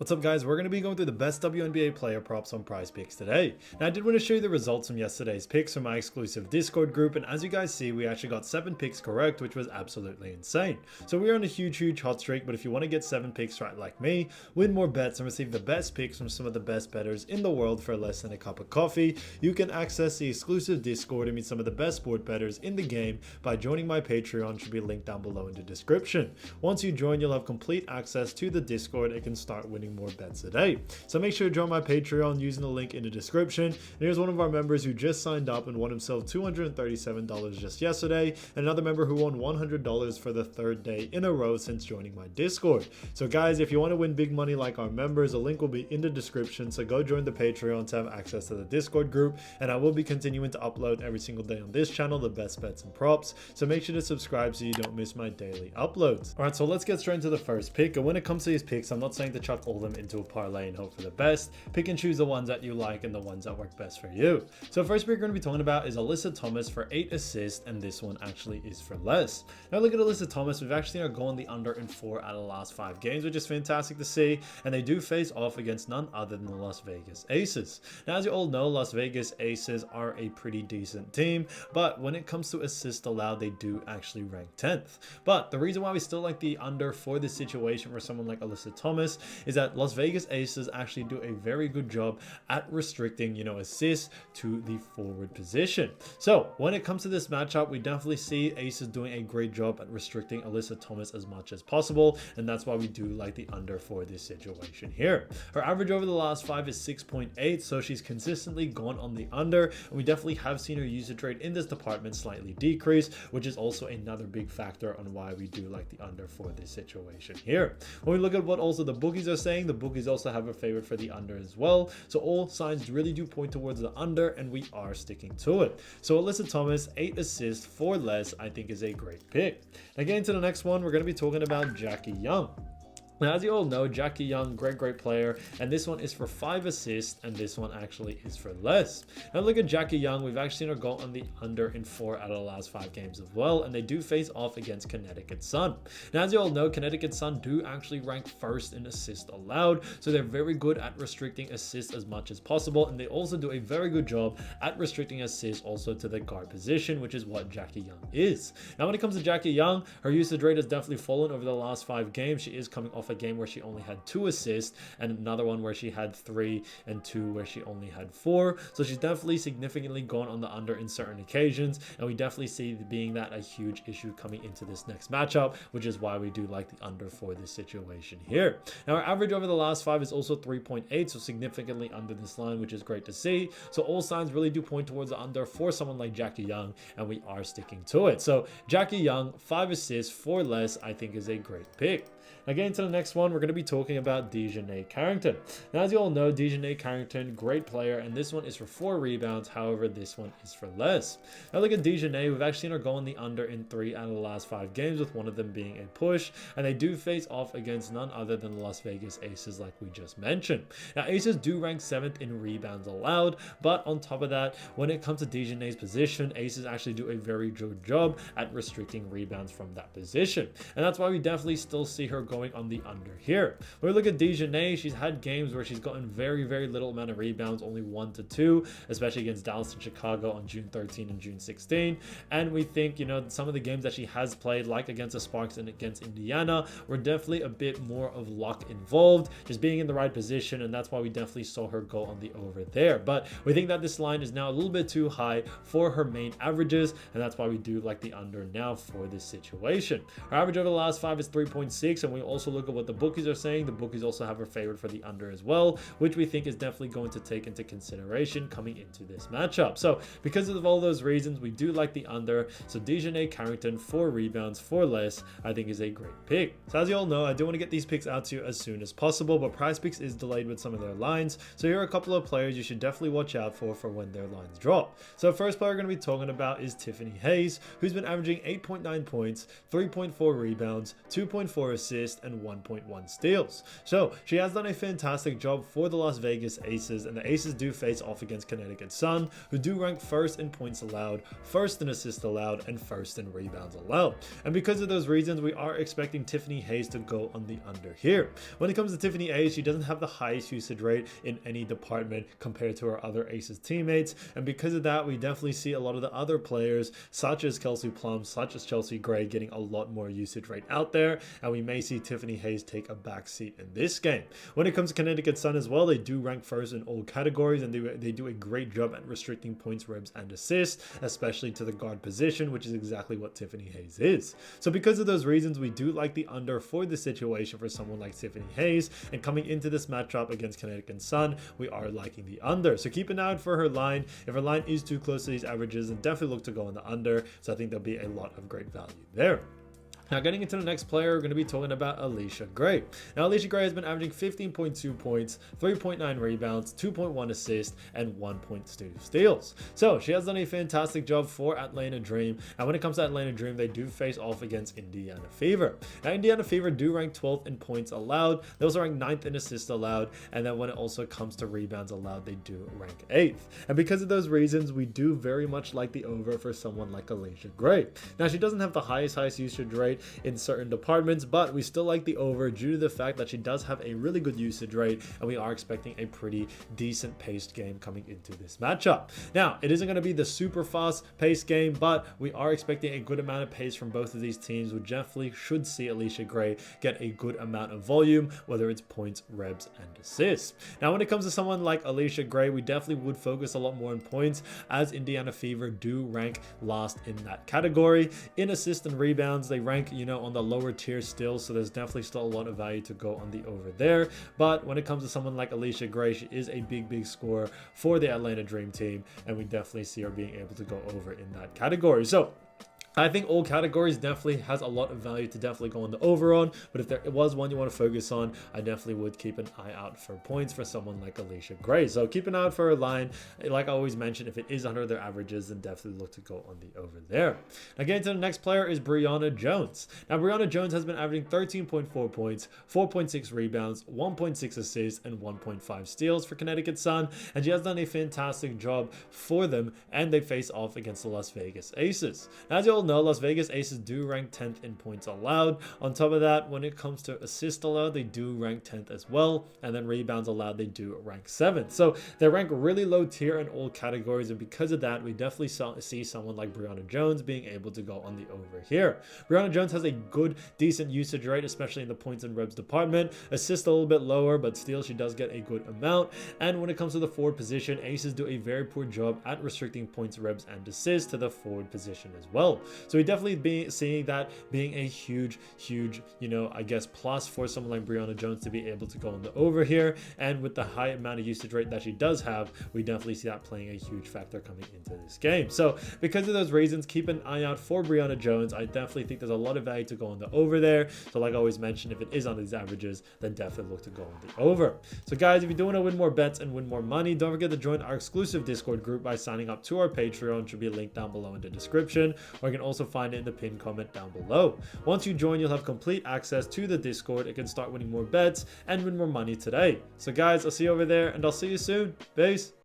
What's up guys, we're going to be going through the best WNBA player props on Prize Picks today. Now I did want to show you the results from yesterday's picks from my exclusive Discord group, and as you guys see we actually got 7 picks correct, which was absolutely insane. So we're on a huge hot streak, but if you want to get 7 picks right like me, win more bets and receive the best picks from some of the best bettors in the world for less than a cup of coffee, you can access the exclusive Discord and meet some of the best sport bettors in the game by joining my Patreon, should be linked down below in the description. Once you join, you'll have complete access to the Discord and can start winning more bets today. So make sure to join my Patreon using the link in the description. And here's one of our members who just signed up and won himself $237 just yesterday, and another member who won $100 for the 3rd day in a row since joining my Discord. So guys, if you want to win big money like our members, a link will be in the description, so go join the Patreon to have access to the Discord group, and I will be continuing to upload every single day on this channel the best bets and props, so make sure to subscribe so you don't miss my daily uploads. Alright, so let's get straight into the first pick, and when it comes to these picks, I'm not saying to chuck all of them into a parlay and hope for the best. Pick and choose the ones that you like and the ones that work best for you. So first pick we're going to be talking about is Alyssa Thomas for 8 assists, and this one actually is for less. Now look at Alyssa Thomas, we've actually are going the under in 4 out of the last 5 games, which is fantastic to see, and they do face off against none other than the Las Vegas Aces. Now as you all know, Las Vegas Aces are a pretty decent team, but when it comes to assists allowed, they do actually rank 10th. But the reason why we still like the under for this situation for someone like Alyssa Thomas is that Las Vegas Aces actually do a very good job at restricting, assists to the forward position. So when it comes to this matchup, we definitely see Aces doing a great job at restricting Alyssa Thomas as much as possible, and that's why we do like the under for this situation here. Her average over the last 5 is 6.8, so she's consistently gone on the under, and we definitely have seen her usage rate in this department slightly decrease, which is also another big factor on why we do like the under for this situation here. When we look at what also the bookies are saying, the bookies also have a favorite for the under as well, so all signs really do point towards the under, and we are sticking to it. So Alyssa Thomas, 8 assists for less, I think is a great pick. Now getting to the next one, we're going to be talking about Jackie Young. Now, as you all know, Jackie Young, great player, and this one is for 5 assists, and this one actually is for less. Now look at Jackie Young, we've actually seen her go on the under in 4 out of the last 5 games as well, and they do face off against Connecticut Sun. Now, as you all know, Connecticut Sun do actually rank 1st in assists allowed, so they're very good at restricting assists as much as possible, and they also do a very good job at restricting assists also to the guard position, which is what Jackie Young is. Now, when it comes to Jackie Young, her usage rate has definitely fallen over the last 5 games. She is coming off a game where she only had 2 assists, and another one where she had 3, and 2 where she only had 4. So she's definitely significantly gone on the under in certain occasions, and we definitely see being that a huge issue coming into this next matchup, which is why we do like the under for this situation here. Now our average over the last 5 is also 3.8, so significantly under this line, which is great to see. So all signs really do point towards the under for someone like Jackie Young, and we are sticking to it. So Jackie Young, 5 assists for less, I think is a great pick. Now getting to the next one, we're going to be talking about Djonai Carrington. Now as you all know, Djonai Carrington, great player, and this one is for 4 rebounds, however this one is for less. Now look at Djonai, we've actually seen her go on the under in 3 out of the last 5 games, with one of them being a push, and they do face off against none other than the Las Vegas Aces like we just mentioned. Now Aces do rank 7th in rebounds allowed, but on top of that, when it comes to Djonai's position, Aces actually do a very good job at restricting rebounds from that position, and that's why we definitely still see her going on the under here. When we look at Djonai, she's had games where she's gotten very little amount of rebounds, only 1 to 2, especially against Dallas and Chicago on June 13 and June 16. And we think, some of the games that she has played, like against the Sparks and against Indiana, were definitely a bit more of luck involved, just being in the right position, and that's why we definitely saw her go on the over there. But we think that this line is now a little bit too high for her main averages, and that's why we do like the under now for this situation. Her average over the last 5 is 3.6, and we also look at what the bookies are saying. The bookies also have her favorite for the under as well, which we think is definitely going to take into consideration coming into this matchup. So because of all those reasons, we do like the under. So Djonai Carrington, 4 rebounds for less, I think is a great pick. So as you all know, I do want to get these picks out to you as soon as possible, but PrizePicks is delayed with some of their lines. So here are a couple of players you should definitely watch out for when their lines drop. So first player we're going to be talking about is Tiffany Hayes, who's been averaging 8.9 points, 3.4 rebounds, 2.4 assists, assists, and 1.1 steals. So she has done a fantastic job for the Las Vegas Aces, and the Aces do face off against Connecticut Sun, who do rank first in points allowed, first in assists allowed, and first in rebounds allowed. And because of those reasons, we are expecting Tiffany Hayes to go on the under here. When it comes to Tiffany Hayes, she doesn't have the highest usage rate in any department compared to her other Aces teammates, and because of that, we definitely see a lot of the other players such as Kelsey Plum, such as Alicia Gray getting a lot more usage rate out there, and we may see Tiffany Hayes take a backseat in this game. When it comes to Connecticut Sun as well, they do rank first in all categories, and they do a great job at restricting points, ribs, and assists, especially to the guard position, which is exactly what Tiffany Hayes is. So because of those reasons, we do like the under for the situation for someone like Tiffany Hayes, and coming into this matchup against Connecticut Sun, we are liking the under. So keep an eye out for her line. If her line is too close to these averages, then definitely look to go on the under. So I think there'll be a lot of great value there. Now, getting into the next player, we're going to be talking about Alicia Gray. Now, Alicia Gray has been averaging 15.2 points, 3.9 rebounds, 2.1 assists, and 1.2 steals. So she has done a fantastic job for Atlanta Dream. And when it comes to Atlanta Dream, they do face off against Indiana Fever. Now, Indiana Fever do rank 12th in points allowed. They also rank 9th in assists allowed. And then when it also comes to rebounds allowed, they do rank 8th. And because of those reasons, we do very much like the over for someone like Alicia Gray. Now, she doesn't have the highest usage rate in certain departments, but we still like the over due to the fact that she does have a really good usage rate, and we are expecting a pretty decent paced game coming into this matchup. Now, it isn't going to be the super fast paced game, but we are expecting a good amount of pace from both of these teams. We definitely should see Alicia Gray get a good amount of volume, whether it's points, rebs, and assists. Now, when it comes to someone like Alicia Gray, we definitely would focus a lot more on points, as Indiana Fever do rank last in that category. In assists and rebounds, they rank on the lower tier still, so there's definitely still a lot of value to go on the over there. But when it comes to someone like Alicia Gray, she is a big scorer for the Atlanta Dream team, and we definitely see her being able to go over in that category. So I think all categories definitely has a lot of value to definitely go on the over on, but if there was one you want to focus on, I definitely would keep an eye out for points for someone like Alicia Gray. So keep an eye out for her line. Like I always mention, if it is under their averages, then definitely look to go on the over there. Now getting to the next player is Brionna Jones. Now Brionna Jones has been averaging 13.4 points, 4.6 rebounds, 1.6 assists, and 1.5 steals for Connecticut Sun, and she has done a fantastic job for them, and they face off against the Las Vegas Aces. Now, as you all know, Las Vegas Aces do rank 10th in points allowed. On top of that, when it comes to assists allowed, they do rank 10th as well, and then rebounds allowed, they do rank 7th. So they rank really low tier in all categories, and because of that, we definitely see someone like Brionna Jones being able to go on the over here. Brionna Jones has a good, decent usage rate, especially in the points and rebs department. Assists a little bit lower, but still she does get a good amount. And when it comes to the forward position, Aces do a very poor job at restricting points, rebs, and assists to the forward position as well. So we definitely be seeing that being a huge, I guess, plus for someone like Brionna Jones to be able to go on the over here. And with the high amount of usage rate that she does have, we definitely see that playing a huge factor coming into this game. So because of those reasons, keep an eye out for Brionna Jones. I definitely think there's a lot of value to go on the over there. So like I always mentioned, if it is on these averages, then definitely look to go on the over. So guys, if you do want to win more bets and win more money, don't forget to join our exclusive Discord group by signing up to our Patreon. Should be a link down below in the description, or you can also find it in the pinned comment down below. Once you join, you'll have complete access to the Discord. You can start winning more bets and win more money today. So guys, I'll see you over there, and I'll see you soon. Peace.